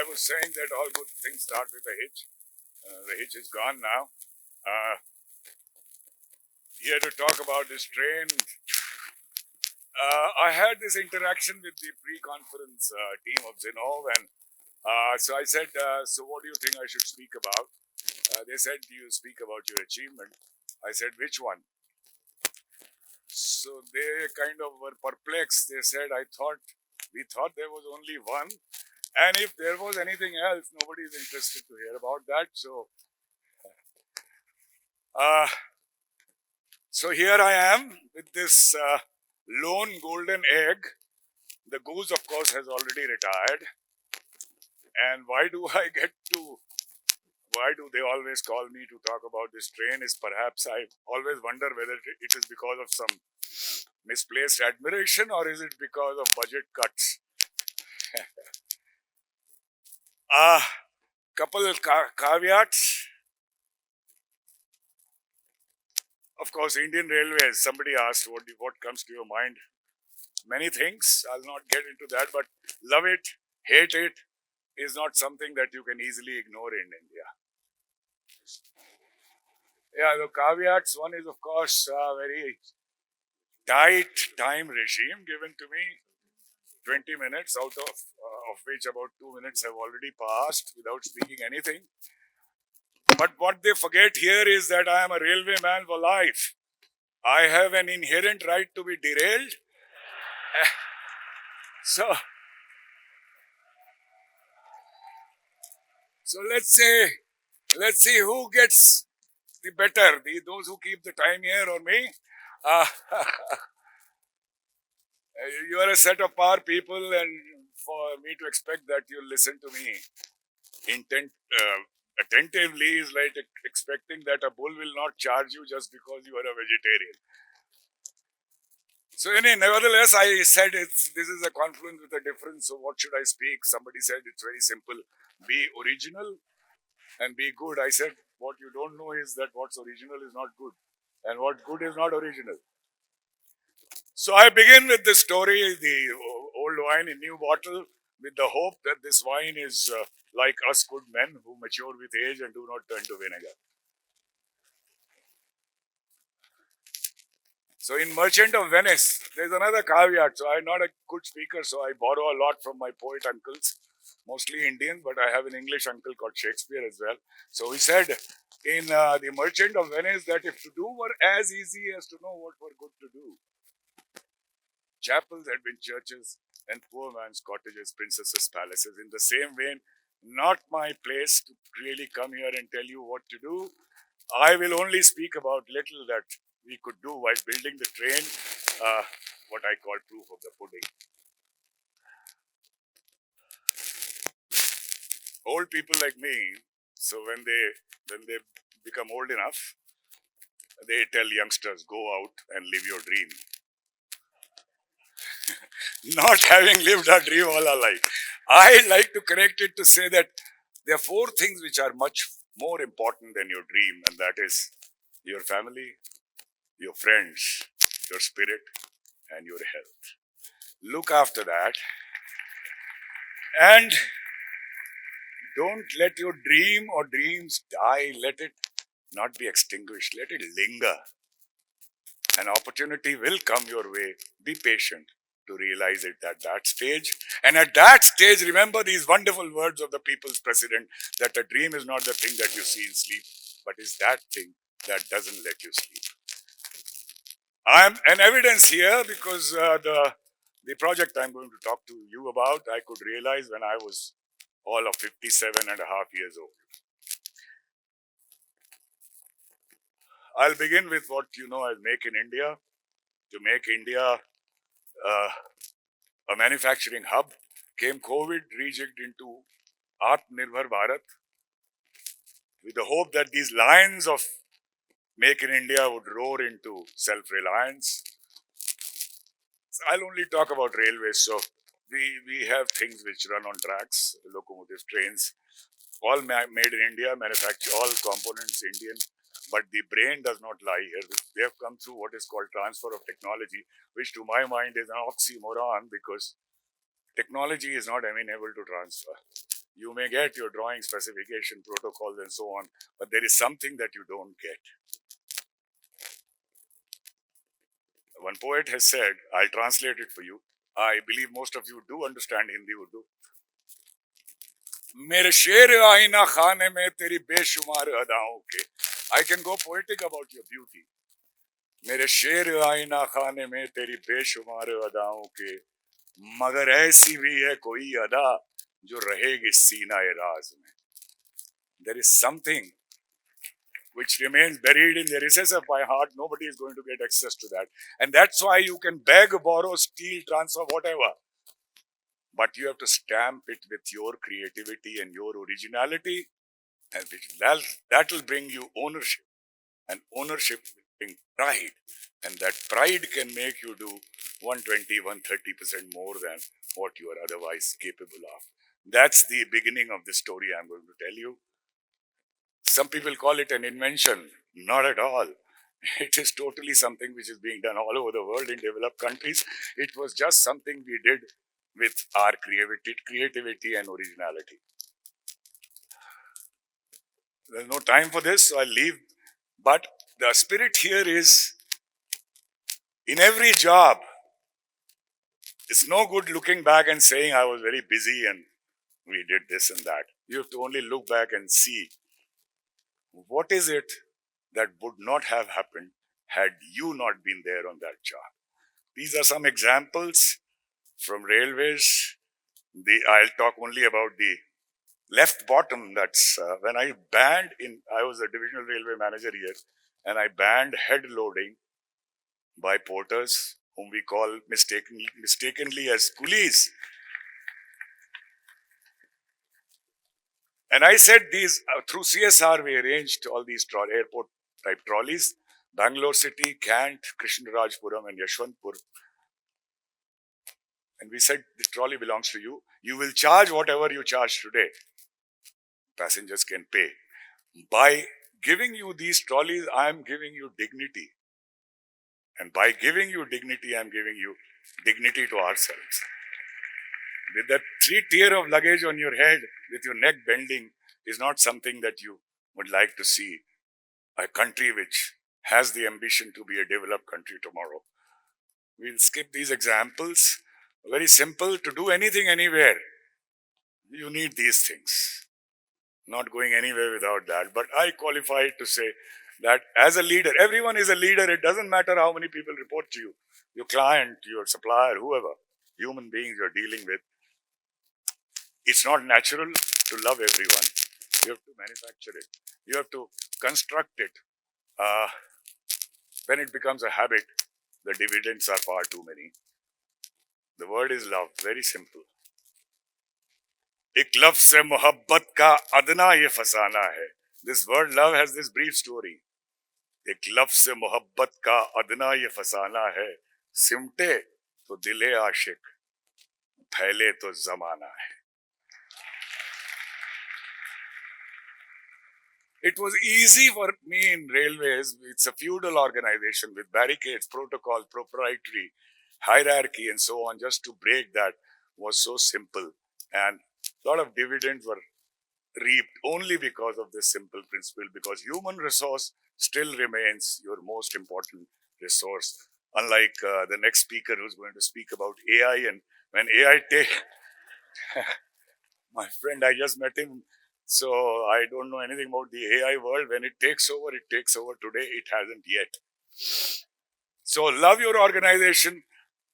was saying that all good things start with a hitch. The hitch is gone now. Uh, Here to talk about this train. I had this interaction with the pre-conference team of Zenov, and so I said, "So what do you think I should speak about?" They said, "Do you speak about your achievement?" I said, "Which one?" So they kind of were perplexed. They said, we thought there was only one, and if there was anything else, nobody is interested to hear about that." Uh, so here I am with this lone golden egg. The goose, of course, has already retired. And why do they always call me to talk about this train? Is perhaps I always wonder whether it is because of some misplaced admiration or is it because of budget cuts? Couple caveats. Of course, Indian Railways. Somebody asked what comes to your mind. Many things. I'll not get into that, but love it, hate it is not something that you can easily ignore in India. Yeah, the caveats. One is, of course, a very tight time regime given to me. 20 minutes, out of which about 2 minutes have already passed without speaking anything. But what they forget here is that I am a railway man for life. I have an inherent right to be derailed. So, so let's see who gets the better, those who keep the time here or me. Uh, you are a set of power people, and for me to expect that you listen to me attentively is like expecting that a bull will not charge you just because you are a vegetarian. So nevertheless, I said this is a confluence with a difference. So what should I speak? Somebody said it's very simple: be original and be good. I said what you don't know is that what's original is not good, and what good is not original. So I begin with the story, the old wine in new bottle, with the hope that this wine is like us good men who mature with age and do not turn to vinegar. So in Merchant of Venice, there's another caveat. So I'm not a good speaker, so I borrow a lot from my poet uncles, mostly Indian, but I have an English uncle called Shakespeare as well. So he said in The Merchant of Venice that if to do were as easy as to know what were good to do, chapels had been churches and poor man's cottages, princesses' palaces. In the same vein, not my place to really come here and tell you what to do. I will only speak about little that we could do while building the train, what I call proof of the pudding. Old people like me, so when they become old enough, they tell youngsters, go out and live your dream. Not having lived our dream all our life. I like to connect it to say that there are four things which are much more important than your dream, and that is your family, your friends, your spirit, and your health. Look after that, and don't let your dream or dreams die. Let it not be extinguished. Let it linger. An opportunity will come your way. Be patient to realize it at that stage. And at that stage, remember these wonderful words of the people's president that a dream is not the thing that you see in sleep, but is that thing that doesn't let you sleep. I'm an evidence here because the project I'm going to talk to you about, I could realize when I was all of 57 and a half years old. I'll begin with what you know as Make in India. To make India a manufacturing hub, came COVID, rejigged into Atmanirbhar Bharat with the hope that these lines of Make in India would roar into self-reliance. So I'll only talk about railways. So we have things which run on tracks, locomotives, trains, all made in India, manufacture all components Indian, but the brain does not lie here. They have come through what is called transfer of technology, which to my mind is an oxymoron because technology is not amenable to transfer. You may get your drawing specification, protocols, and so on, but there is something that you don't get. One poet has said, I'll translate it for you. I believe most of you do understand Hindi Urdu. मेरे शेर आईना खाने में तेरी बेशुमार अदाओं के. I can go poetic about your beauty. मेरे शेर आईना खाने में तेरी बेशुमार अदाओं के, मगर ऐसी भी है कोई अदा जो रहेगी सीना-ए राज में. There is something which remains buried in the recess of my heart. Nobody is going to get access to that. And that's why you can beg, borrow, steal, transfer, whatever. But you have to stamp it with your creativity and your originality. And that will bring you ownership. And ownership will bring pride. And that pride can make you do 120, 130% more than what you are otherwise capable of. That's the beginning of the story I'm going to tell you. Some people call it an invention. Not at all. It is totally something which is being done all over the world in developed countries. It was just something we did with our creativity and originality. There's no time for this, so I'll leave. But the spirit here is, in every job, it's no good looking back and saying I was very busy and we did this and that. You have to only look back and see what is it that would not have happened had you not been there on that job. These are some examples from railways. I'll talk only about the left bottom. That's when I was a divisional railway manager here, and I banned head loading by porters, whom we call mistakenly as coolies. And I said these, through CSR, we arranged all these airport type trolleys, Bangalore City, Kant, Krishnarajpuram, and Yashwantpur. And we said, the trolley belongs to you. You will charge whatever you charge today. Passengers can pay. By giving you these trolleys, I am giving you dignity. And by giving you dignity, I am giving you dignity to ourselves. With that 3-tier of luggage on your head, with your neck bending, is not something that you would like to see. A country which has the ambition to be a developed country tomorrow. We'll skip these examples. Very simple. To do anything anywhere, you need these things. Not going anywhere without that. But I qualify to say that as a leader, everyone is a leader. It doesn't matter how many people report to you. Your client, your supplier, whoever, human beings you're dealing with. It's not natural to love everyone. You have to manufacture it. You have to construct it. When it becomes a habit, the dividends are far too many. The word is love. Very simple. एक लफ्ज़ से मोहब्बत का अदना ये फसाना है. This word love has this brief story. एक लफ्ज़ से मोहब्बत का अदना ये फसाना है. सिमटे तो दिले आशिक, फैले तो जमाना है. It was easy for me in railways. It's a feudal organization with barricades, protocol, proprietary, hierarchy, and so on. Just to break that was so simple. And a lot of dividends were reaped only because of this simple principle, because human resource still remains your most important resource. Unlike the next speaker who's going to speak about AI, and when AI my friend, I just met him, so I don't know anything about the AI world. When it takes over, it takes over. Today, it hasn't yet. So love your organization,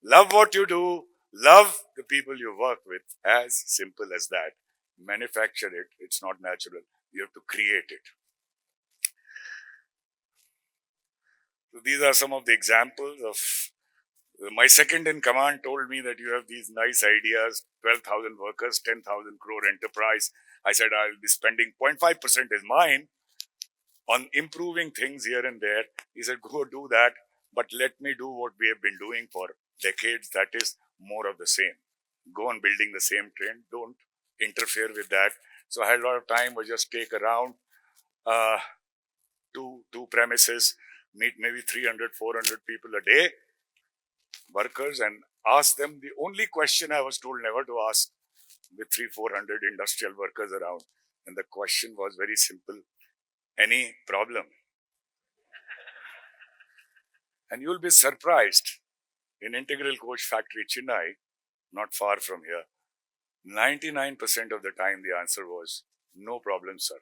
love what you do, love the people you work with. As simple as that. Manufacture it. It's not natural. You have to create it. So these are some of the examples of my second in command told me that you have these nice ideas, 12,000 workers, 10,000 crore enterprise. I said, I'll be spending 0.5% is mine on improving things here and there. He said, go do that, but let me do what we have been doing for decades. That is more of the same. Go on building the same train. Don't interfere with that. So I had a lot of time. We just take around two premises, meet maybe 300, 400 people a day, workers, and ask them the only question I was told never to ask. with 300-400 industrial workers around. And the question was very simple: any problem? And you'll be surprised, in Integral Coach Factory, Chennai, not far from here, 99% of the time the answer was, no problem, sir.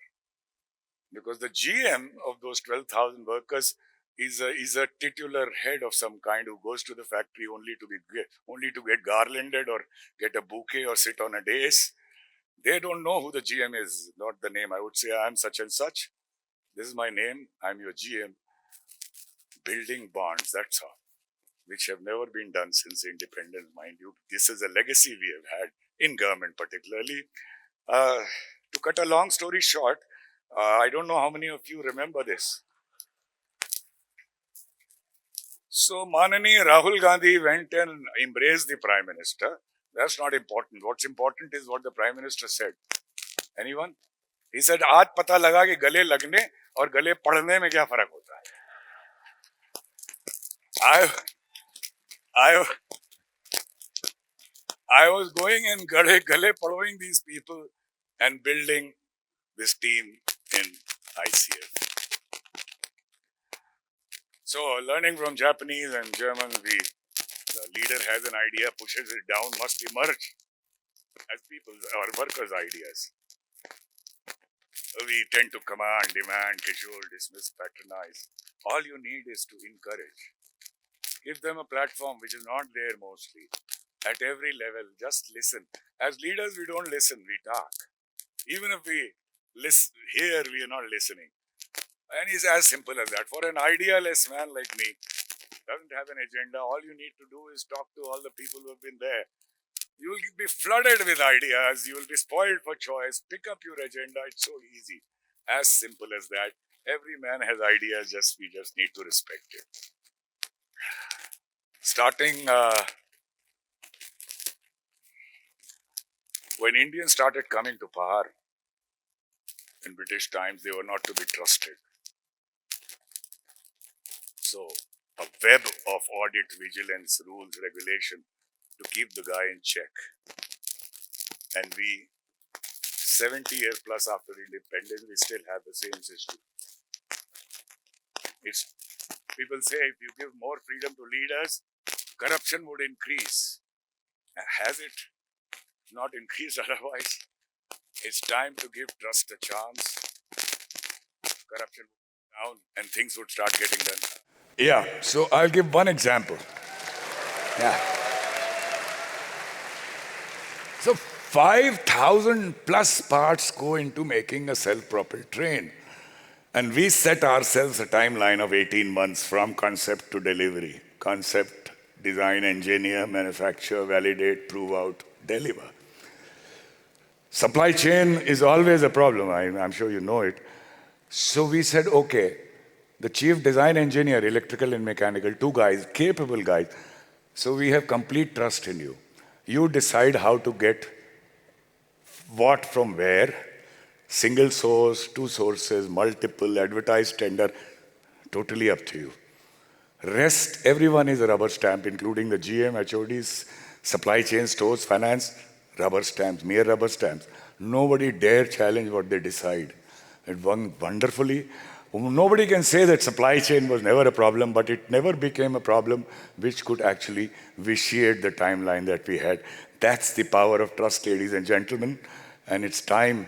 Because the GM of those 12,000 workers is a titular head of some kind who goes to the factory only to get garlanded or get a bouquet or sit on a dais. They don't know who the GM is, not the name. I would say, I'm such and such. This is my name. I'm your GM. Building bonds, that's all, which have never been done since independence, mind you. This is a legacy we have had in government, particularly. To cut a long story short, I don't know how many of you remember this. So, Manani Rahul Gandhi went and embraced the Prime Minister. That's not important. What's important is what the Prime Minister said. Anyone? He said, आज पता लगा कि गले लगने और गले पड़ने में क्या फर्क होता है. I was going and gale following these people and building this team in ICF. So, learning from Japanese and Germans, the leader has an idea, pushes it down, must emerge as people's or workers' ideas. We tend to command, demand, cajole, dismiss, patronize. All you need is to encourage. Give them a platform which is not there mostly. At every level, just listen. As leaders, we don't listen, we talk. Even if we hear, we are not listening. And it's as simple as that. For an idealist man like me, doesn't have an agenda, all you need to do is talk to all the people who have been there. You will be flooded with ideas, you will be spoiled for choice, pick up your agenda, it's so easy. As simple as that. Every man has ideas, we just need to respect it. Starting, when Indians started coming to power in British times, they were not to be trusted. So, a web of audit, vigilance, rules, regulation to keep the guy in check. And we, 70 years plus after independence, we still have the same system. People say if you give more freedom to leaders, corruption would increase. Has it not increased otherwise? It's time to give trust a chance. Corruption would go down and things would start getting done. Yeah, so I'll give one example. Yeah. So 5,000 plus parts go into making a self-propelled train. And we set ourselves a timeline of 18 months from concept to delivery. Concept, design, engineer, manufacture, validate, prove out, deliver. Supply chain is always a problem. I'm sure you know it. So we said, okay, the chief design engineer, electrical and mechanical, 2 guys, capable guys. So we have complete trust in you. You decide how to get what from where, single source, 2 sources, multiple, advertised tender, totally up to you. Rest, everyone is a rubber stamp, including the GM, HODs, supply chain, stores, finance, rubber stamps, mere rubber stamps. Nobody dare challenge what they decide. It won wonderfully. Nobody can say that supply chain was never a problem, but it never became a problem which could actually vitiate the timeline that we had. That's the power of trust, ladies and gentlemen. And it's time.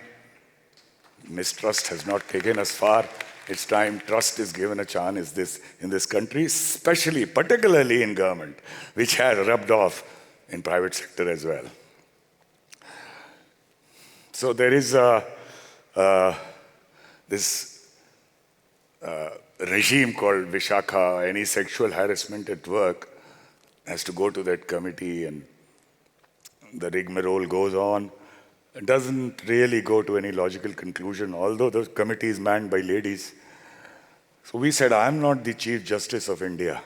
Mistrust has not taken us far. It's time trust is given a chance in this country, particularly in government, which has rubbed off in private sector as well. So there is this regime called Vishakha. Any sexual harassment at work has to go to that committee, and the rigmarole goes on. It doesn't really go to any logical conclusion, although the committee is manned by ladies. So we said, I'm not the Chief Justice of India.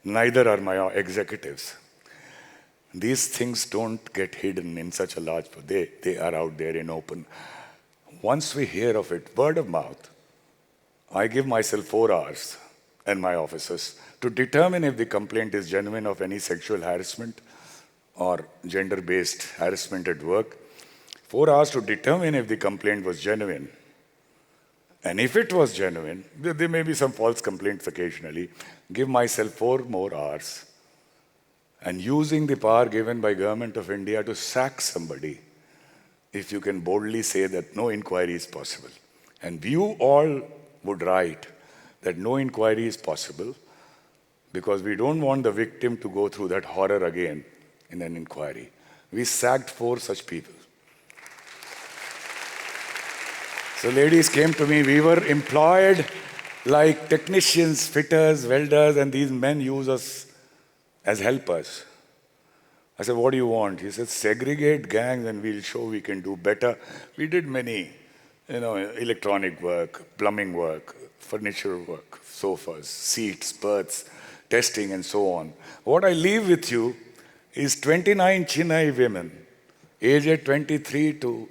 Neither are my executives. These things don't get hidden in such a large, they are out there in open. Once we hear of it, word of mouth, I give myself 4 hours and my officers to determine if the complaint is genuine of any sexual harassment or gender-based harassment at work. 4 hours to determine if the complaint was genuine. And if it was genuine, there may be some false complaints occasionally. Give myself 4 more hours. And using the power given by Government of India to sack somebody, if you can boldly say that no inquiry is possible. And you all would write that no inquiry is possible because we don't want the victim to go through that horror again in an inquiry. We sacked 4 such people. So ladies came to me, we were employed like technicians, fitters, welders, and these men use us as helpers. I said, what do you want? He said, segregate gangs and we'll show we can do better. We did many, electronic work, plumbing work, furniture work, sofas, seats, berths, testing, and so on. What I leave with you is 29 Chennai women, aged 23 to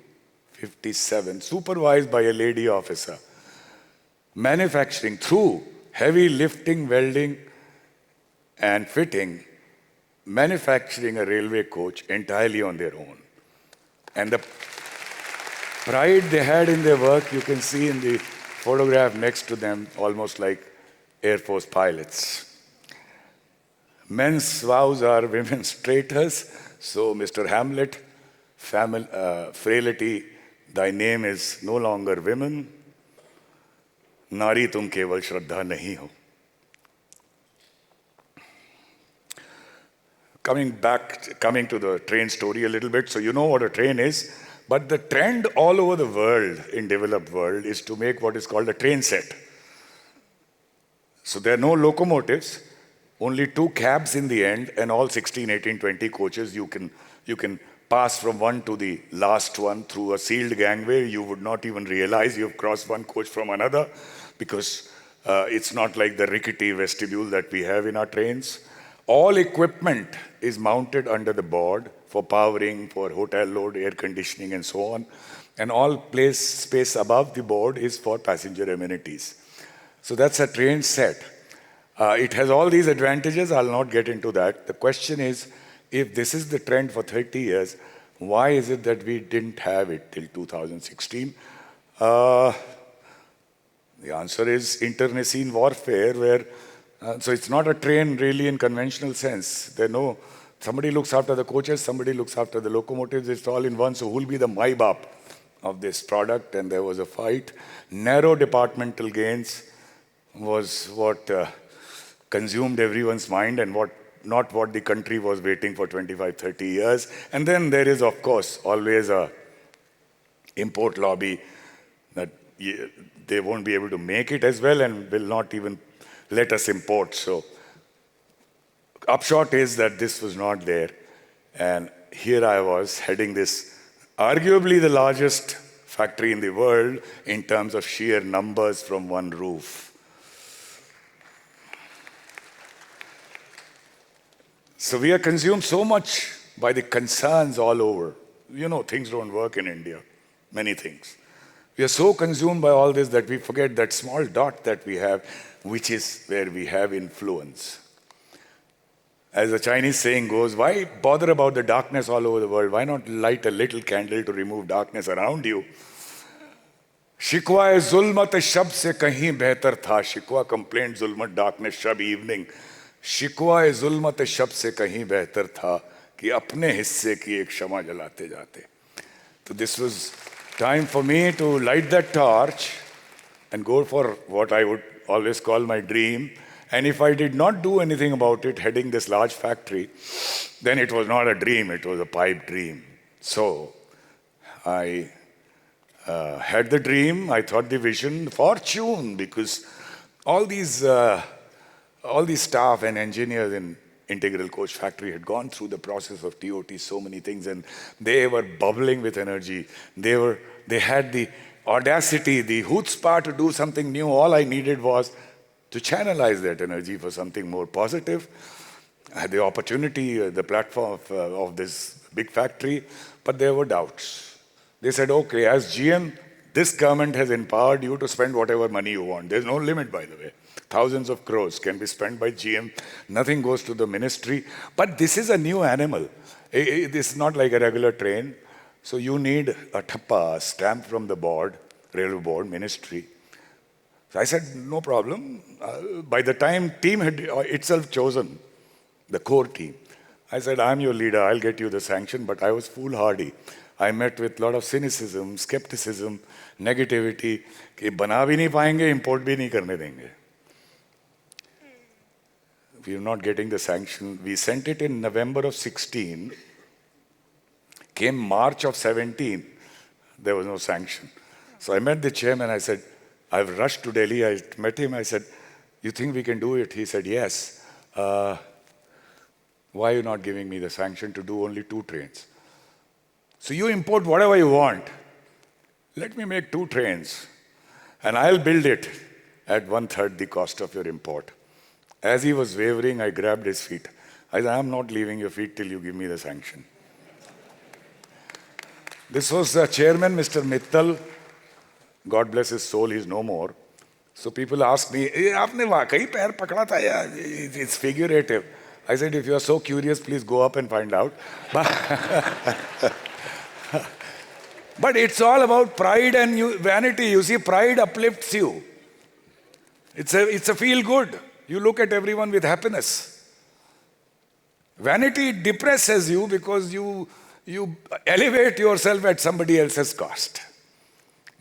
57, supervised by a lady officer, manufacturing through heavy lifting, welding, and fitting, manufacturing a railway coach entirely on their own. And the pride they had in their work, you can see in the photograph next to them, almost like Air Force pilots. Men's vows are women's traitors. So, Mr. Hamlet, frailty, thy name is no longer women. Nari tum keval shraddha nahi ho. Coming to the train story a little bit. So you know what a train is. But the trend all over the world, in developed world, is to make what is called a train set. So there are no locomotives, only 2 cabs in the end, and all 16, 18, 20 coaches. You can pass from one to the last one through a sealed gangway. You would not even realize you've crossed one coach from another because it's not like the rickety vestibule that we have in our trains. All equipment is mounted under the board for powering, for hotel load, air conditioning, and so on. And all space above the board is for passenger amenities. So that's a train set. It has all these advantages. I'll not get into that. The question is, if this is the trend for 30 years, why is it that we didn't have it till 2016? The answer is internecine warfare, where so it's not a train really in conventional sense. Somebody looks after the coaches, somebody looks after the locomotives, it's all in one. So who will be the Maibap of this product? And there was a fight. Narrow departmental gains was what consumed everyone's mind and not what the country was waiting for 25, 30 years. And then there is, of course, always a import lobby that they won't be able to make it as well and will not even let us import. So upshot is that this was not there. And here I was heading this, arguably the largest factory in the world in terms of sheer numbers from one roof. So we are consumed so much by the concerns all over. Things don't work in India, many things. We are so consumed by all this that we forget that small dot that we have, which is where we have influence. As the Chinese saying goes, why bother about the darkness all over the world? Why not light a little candle to remove darkness around you? Shikwa zulmat shab se kahin behtar tha. Shikwa complained, zulmat, darkness, shab, evening. शिकवा जुल्मत शब से कहीं बेहतर था कि अपने हिस्से की एक शमा जलाते जाते. So this was time for me to light that torch and go for what I would always call my dream. And if I did not do anything about it, heading this large factory, then it was not a dream, it was a pipe dream. So I had the dream, I thought the vision, fortune, because all these staff and engineers in Integral Coach Factory had gone through the process of TOT, so many things, and they were bubbling with energy. They had the audacity, the chutzpah to do something new. All I needed was to channelize that energy for something more positive. I had the opportunity, the platform of this big factory, but there were doubts. They said, okay, as GM, this government has empowered you to spend whatever money you want. There's no limit, by the way. Thousands of crores can be spent by GM. Nothing goes to the ministry. But this is a new animal. This is not like a regular train. So you need a thappa, a stamp from the board, railway board, ministry. So I said, no problem. By the time team had itself chosen, the core team, I said, I'm your leader, I'll get you the sanction, but I was foolhardy. I met with a lot of cynicism, skepticism, negativity, कि बना भी नहीं पाएंगे, import भी नहीं करने देंगे. We are not getting the sanction. We sent it in November of 16. Came March of 17, there was no sanction. So I met the chairman, I said, I've rushed to Delhi, I met him, I said, you think we can do it? He said, yes. Why are you not giving me the sanction to do only 2 trains? So you import whatever you want. Let me make 2 trains and I'll build it at 1/3 the cost of your import. As he was wavering, I grabbed his feet. I said, I'm not leaving your feet till you give me the sanction. This was the chairman, Mr. Mittal. God bless his soul, he's no more. So people ask me, aapne wakai pair pakda tha ya? It's figurative. I said, if you are so curious, please go up and find out. But it's all about pride and vanity. You see, pride uplifts you. It's a feel good. You look at everyone with happiness. Vanity depresses you because you elevate yourself at somebody else's cost.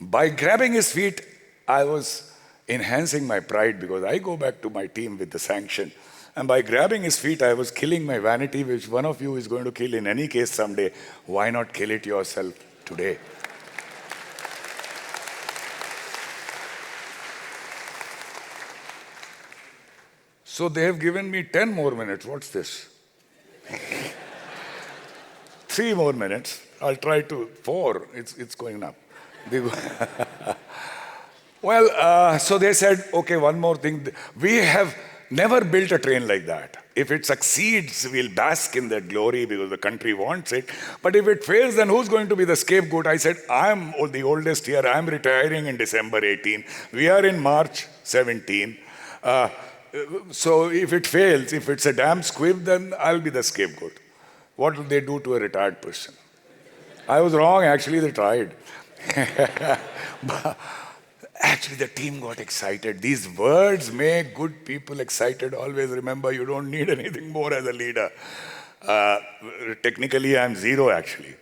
By grabbing his feet, I was enhancing my pride because I go back to my team with the sanction. And by grabbing his feet, I was killing my vanity, which one of you is going to kill in any case someday. Why not kill it yourself today? So they have given me 10 more minutes. What's this? 3 more minutes. I'll try to 4. It's going up. Well, so they said, okay, one more thing. We have never built a train like that. If it succeeds, we'll bask in that glory because the country wants it. But if it fails, then who's going to be the scapegoat? I said, I'm the oldest here. I'm retiring in December 18. We are in March 17. So if it fails, if it's a damn squib, then I'll be the scapegoat. What will they do to a retired person? I was wrong, actually, they tried. Actually, the team got excited. These words make good people excited. Always remember, you don't need anything more as a leader. Technically, I'm 0, actually.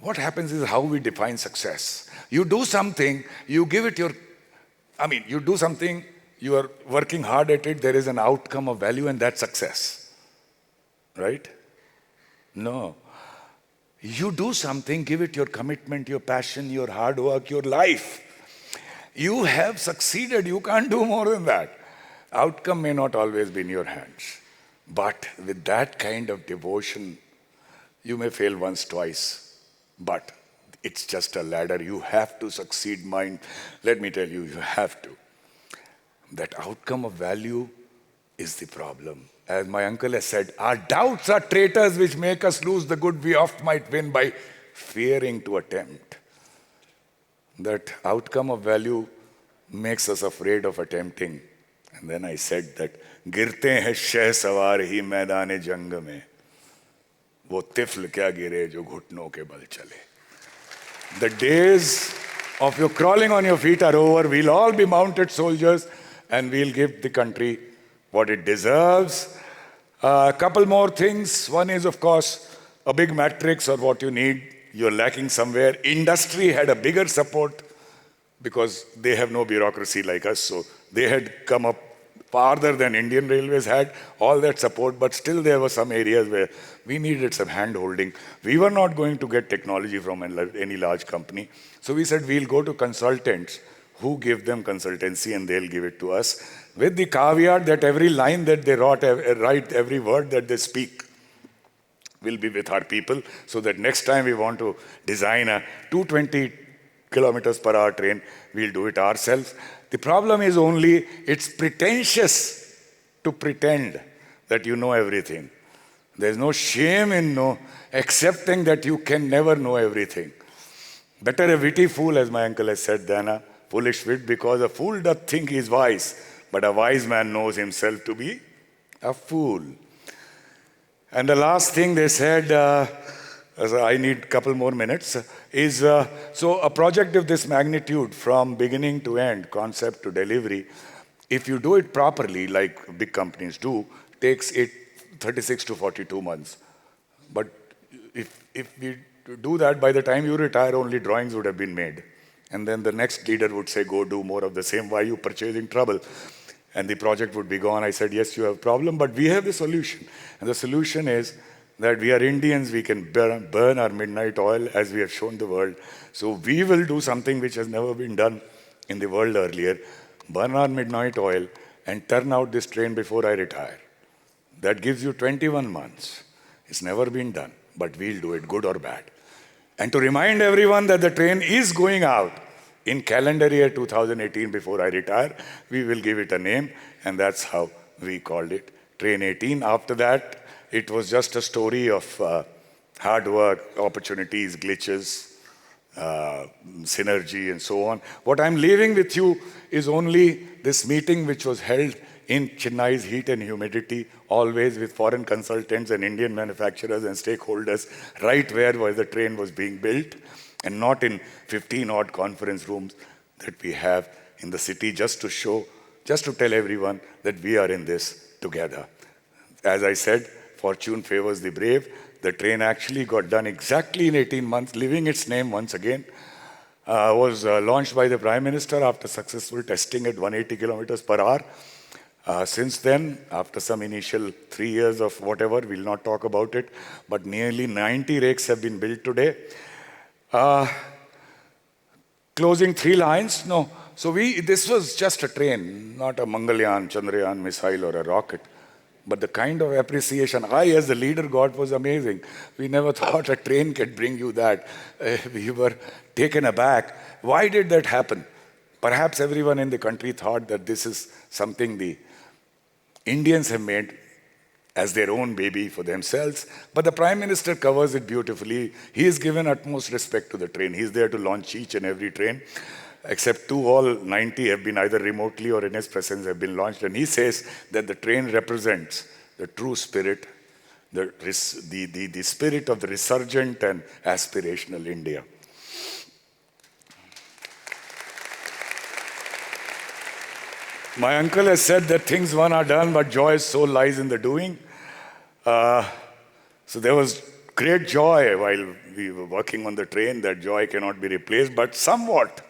What happens is how we define success. You do something, you give it you do something, you are working hard at it, there is an outcome of value, and that's success. Right? No. You do something, give it your commitment, your passion, your hard work, your life. You have succeeded. You can't do more than that. Outcome may not always be in your hands. But with that kind of devotion, you may fail once, twice. But it's just a ladder. You have to succeed, mind. Let me tell you, you have to. That outcome of value is the problem. As my uncle has said, our doubts are traitors which make us lose the good we oft might win by fearing to attempt. That outcome of value makes us afraid of attempting. And then I said that, गिरते हैं शह सवार ही मैदान जंग में, वो तिफल क्या गिरे जो घुटनों के बल चले. The days of your crawling on your feet are over. We'll all be mounted soldiers and we'll give the country what it deserves. A couple more things. One is, of course, a big matrix or what you need. You're lacking somewhere. Industry had a bigger support because they have no bureaucracy like us. So they had come up farther than Indian Railways had, all that support, but still there were some areas where we needed some hand-holding. We were not going to get technology from any large company. So we said we'll go to consultants who give them consultancy and they'll give it to us, with the caveat that every line that they write, every word that they speak will be with our people, so that next time we want to design a 220 kilometers per hour train, we'll do it ourselves. The problem is only it's pretentious to pretend that you know everything. There's no shame in accepting that you can never know everything. Better a witty fool, as my uncle has said, than a foolish wit, because a fool doth think he is wise, but a wise man knows himself to be a fool. And the last thing they said, So I need a couple more minutes. So a project of this magnitude, from beginning to end, concept to delivery, if you do it properly, like big companies do, takes it 36 to 42 months. But if we do that, by the time you retire, only drawings would have been made. And then the next leader would say, go do more of the same. Why are you purchasing trouble? And the project would be gone. I said, yes, you have a problem, but we have the solution. And the solution is that we are Indians, we can burn our midnight oil as we have shown the world. So we will do something which has never been done in the world earlier, burn our midnight oil and turn out this train before I retire. That gives you 21 months. It's never been done, but we'll do it, good or bad. And to remind everyone that the train is going out in calendar year 2018 before I retire, we will give it a name, and that's how we called it Train 18. After that, it was just a story of hard work, opportunities, glitches, synergy, and so on. What I'm leaving with you is only this meeting which was held in Chennai's heat and humidity, always with foreign consultants and Indian manufacturers and stakeholders, right where the train was being built, and not in 15-odd conference rooms that we have in the city, just to tell everyone that we are in this together. As I said, fortune favors the brave. The train actually got done exactly in 18 months, living its name once again. Was launched by the Prime Minister after successful testing at 180 kilometers per hour. Since then, after some initial 3 years of whatever, we'll not talk about it, but nearly 90 rakes have been built today. Closing 3 lines? No. So this was just a train, not a Mangalyaan, Chandrayaan missile or a rocket. But the kind of appreciation I, as the leader, got was amazing. We never thought a train could bring you that. We were taken aback. Why did that happen? Perhaps everyone in the country thought that this is something the Indians have made as their own baby for themselves. But the Prime Minister covers it beautifully. He has given utmost respect to the train. He's there to launch each and every train. Except 2, all 90 have been either remotely or in his presence have been launched. And he says that the train represents the true spirit, the spirit of the resurgent and aspirational India. My uncle has said that things one are done, but joy's soul lies in the doing. So there was great joy while we were working on the train. That joy cannot be replaced, but somewhat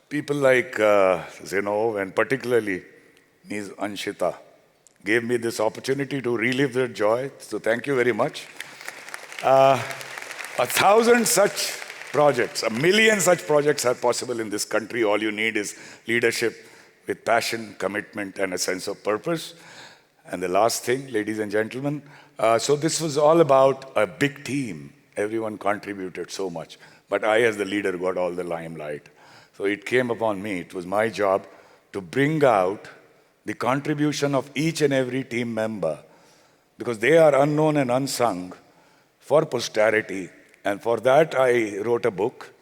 people like Zenov and particularly Ms. Anshita gave me this opportunity to relive their joy. So thank you very much. 1,000 such projects, 1 million such projects are possible in this country. All you need is leadership with passion, commitment, and a sense of purpose. And the last thing, ladies and gentlemen, so this was all about a big team. Everyone contributed so much. But I, as the leader, got all the limelight. So it came upon me. It was my job to bring out the contribution of each and every team member, because they are unknown and unsung for posterity. And for that, I wrote a book,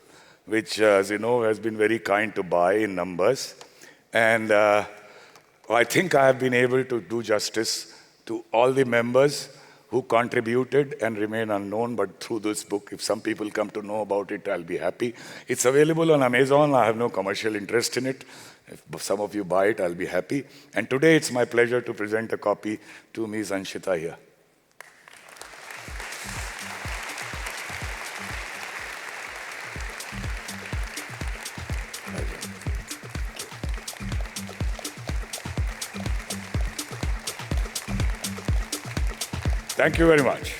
which, as you know, has been very kind to buy in numbers. And I think I have been able to do justice to all the members who contributed and remain unknown, but through this book, if some people come to know about it, I'll be happy. It's available on Amazon. I have no commercial interest in it. If some of you buy it, I'll be happy. And today, it's my pleasure to present a copy to Ms. Anshita here. Thank you very much.